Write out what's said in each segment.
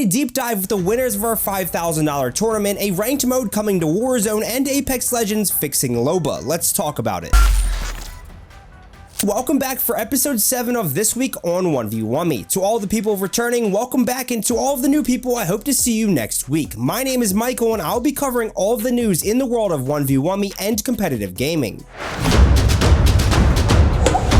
a deep dive with the winners of our $5,000 tournament, a ranked mode coming to Warzone, and Apex Legends fixing Loba. Let's talk about it. Welcome back for episode 7 of This Week on 1v1me. To all the people returning, welcome back, and to all of the new people, I hope to see you next week. My name is Michael, and I'll be covering all of the news in the world of 1v1me and competitive gaming.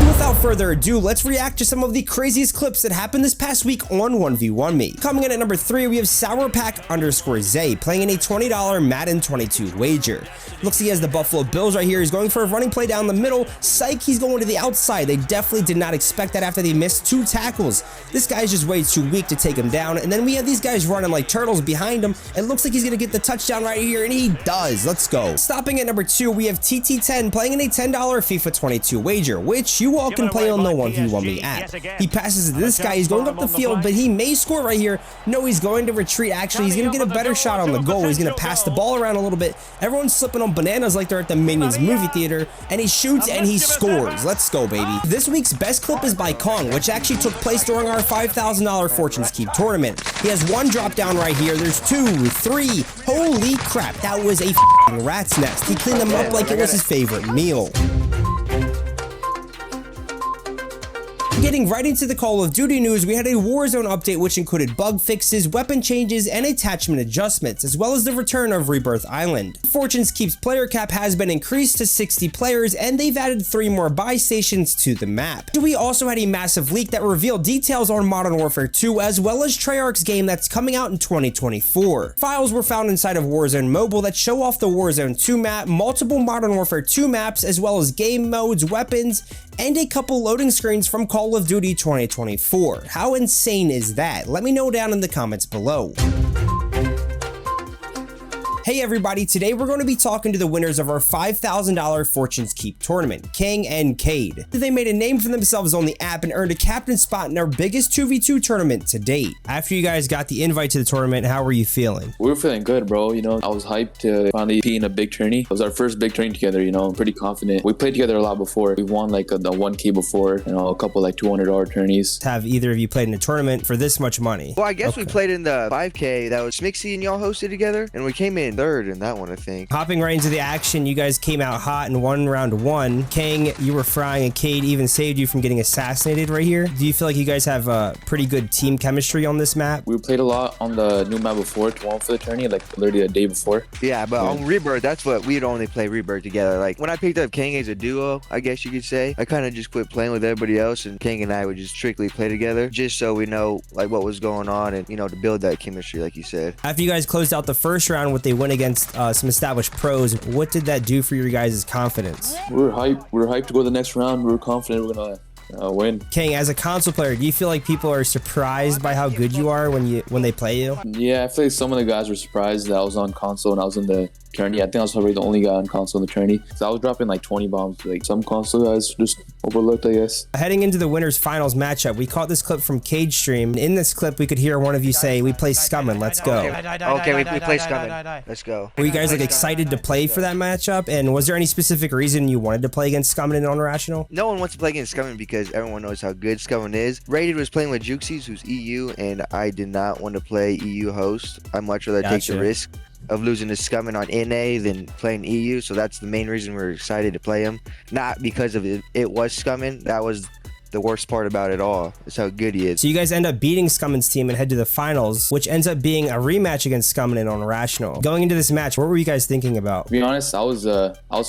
Without further ado, let's react to some of the craziest clips that happened this past week on 1v1me. Coming in at number 3, we have SourPack_Zay playing in a $20 Madden 22 wager. Looks like he has the Buffalo Bills right here. He's going for a running play down the middle. Psych, he's going to the outside. They definitely did not expect that after they missed 2 tackles. This guy's just way too weak to take him down. And then we have these guys running like turtles behind him. It looks like he's going to get the touchdown right here, and he does. Let's go. Stopping at number 2, we have TT10 playing in a $10 FIFA 22 wager, which you all can play on the 1v1me app. He passes it to this guy. He's going up the field, but he may score right here. No, he's going to retreat. Actually, he's going to get a better shot on the goal. He's going to pass the ball around a little bit. Everyone's slipping on bananas like they're at the Minions movie theater, and he shoots and he scores. Let's go, baby. This week's best clip is by Kong, which actually took place during our $5,000 Fortunes Keep tournament. He has 1 drop down right here. There's 2, 3. Holy crap, that was a f***ing rat's nest. He cleaned them up like it was his favorite meal. Getting right into the Call of Duty news, we had a Warzone update which included bug fixes, weapon changes, and attachment adjustments, as well as the return of Rebirth Island. Fortunes Keep's player cap has been increased to 60 players, and they've added 3 more buy stations to the map. We also had a massive leak that revealed details on Modern Warfare 2, as well as Treyarch's game that's coming out in 2024. Files were found inside of Warzone Mobile that show off the Warzone 2 map, multiple Modern Warfare 2 maps, as well as game modes, weapons, and a couple loading screens from Call of Duty 2024. How insane is that? Let me know down in the comments below. Hey everybody, today we're going to be talking to the winners of our $5,000 Fortunes Keep tournament, King and Cade. They made a name for themselves on the app and earned a captain spot in our biggest 2v2 tournament to date. After you guys got the invite to the tournament, how were you feeling? We were feeling good, bro. You know, I was hyped to finally be in a big tourney. It was our first big tourney together, you know. I'm pretty confident. We played together a lot before. We've won like the 1K before, you know, a couple like $200 tourneys. Have either of you played in a tournament for this much money? Well, I guess we played in the 5K that was Smixy and y'all hosted together, and we came in 3rd in that one, I think. Hopping right into the action, you guys came out hot and won round 1. King, you were frying, and Cade even saved you from getting assassinated right here. Do you feel like you guys have a pretty good team chemistry on this map? We played a lot on the new map before to warm for the tourney, like literally a day before. Yeah, but on Rebirth, that's what we'd only play Rebirth together. Like when I picked up King as a duo, I guess you could say, I kind of just quit playing with everybody else, and King and I would just strictly play together, just so we know like what was going on and, you know, to build that chemistry, like you said. After you guys closed out the first round with a win against some established pros, what did that do for your guys' confidence? We were hyped. We were hyped to go to the next round. We were confident we were gonna win. King, as a console player, do you feel like people are surprised by how good you are when they play you? Yeah, I feel like some of the guys were surprised that I was on console and I was in the tourney. I think I was probably the only guy on console in the tourney. So I was dropping like 20 bombs. Like some console guys just overlooked, I guess. Heading into the winners finals matchup, we caught this clip from Cage Stream. In this clip, we could hear one of you say, "We play Scummin', let's go." Okay, we play Scummin', let's go. Were you guys like excited to play for that matchup? And was there any specific reason you wanted to play against Scummin' and Unrational? No one wants to play against Scummin' because everyone knows how good Scummin' is. Rated was playing with Juxies, who's EU, and I did not want to play EU host. I'd much rather take the risk of losing to Scummin' on NA than playing EU, so that's the main reason we're excited to play him. Not because of it was Scummin', that was the worst part about it all. Is how good he is. So you guys end up beating Scummin's team and head to the finals, which ends up being a rematch against Scummin and Unrational. Going into this match, what were you guys thinking about? To be honest, I was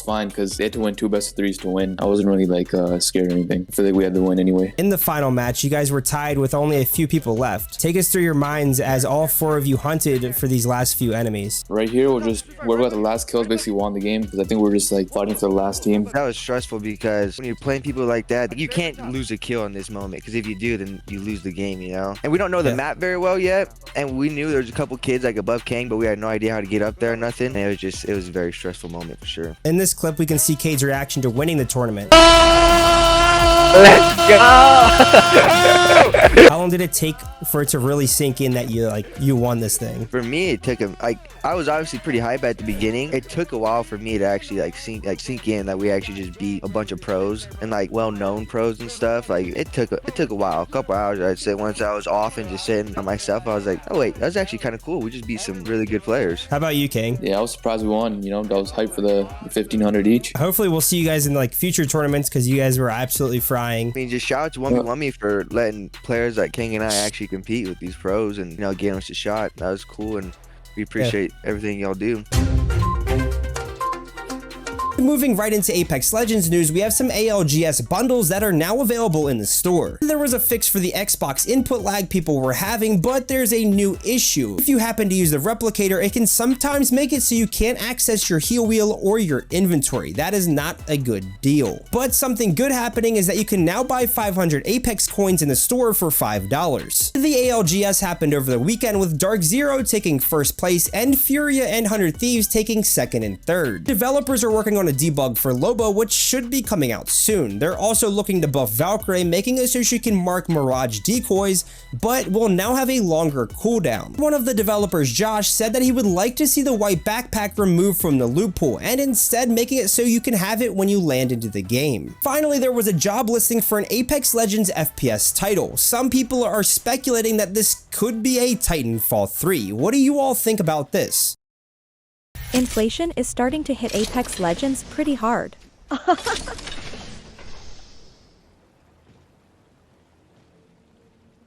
fine because they had to win 2 best of 3s to win. I wasn't really like scared or anything. I feel like we had to win anyway. In the final match, you guys were tied with only a few people left. Take us through your minds as all 4 of you hunted for these last few enemies. Right here, whoever got the last kills basically won the game, because I think we're just like fighting for the last team. That was stressful because when you're playing people like that, you can't lose a kill in this moment, because if you do, then you lose the game, you know. And we don't know the map very well yet, and we knew there was a couple kids like above Kang, but we had no idea how to get up there or nothing. And it was a very stressful moment for sure. In this clip, we can see Cade's reaction to winning the tournament. Let's go. How long did it take for it to really sink in that you won this thing? For me, it took I was obviously pretty hype at the beginning. It took a while for me to actually sink in that we actually just beat a bunch of pros and well-known pros and stuff. It took a while, a couple hours, I'd say. Once I was off and just sitting by myself, I was like, oh wait, that's actually kind of cool. We just beat some really good players. How about you, King? Yeah, I was surprised we won. You know, I was hyped for the 1,500 each. Hopefully we'll see you guys in future tournaments because you guys were absolutely frying. I mean, just shout out to 1v1 me for letting players like King and I actually compete with these pros and, getting us a shot. That was cool, and we appreciate everything y'all do. Moving right into Apex Legends news, we have some ALGS bundles that are now available in the store. There was a fix for the Xbox input lag people were having, but there's a new issue. If you happen to use the replicator, it can sometimes make it so you can't access your heal wheel or your inventory. That is not a good deal. But something good happening is that you can now buy 500 Apex coins in the store for $5. The ALGS happened over the weekend with Dark Zero taking first place and Furia and 100 Thieves taking second and third. Developers are working on a debug for Loba, which should be coming out soon. They're also looking to buff Valkyrie, making it so she can mark Mirage decoys, but will now have a longer cooldown. One of the developers, Josh, said that he would like to see the white backpack removed from the loot pool, and instead making it so you can have it when you land into the game. Finally, there was a job listing for an Apex Legends FPS title. Some people are speculating that this could be a Titanfall 3. What do you all think about this? Inflation is starting to hit Apex Legends pretty hard.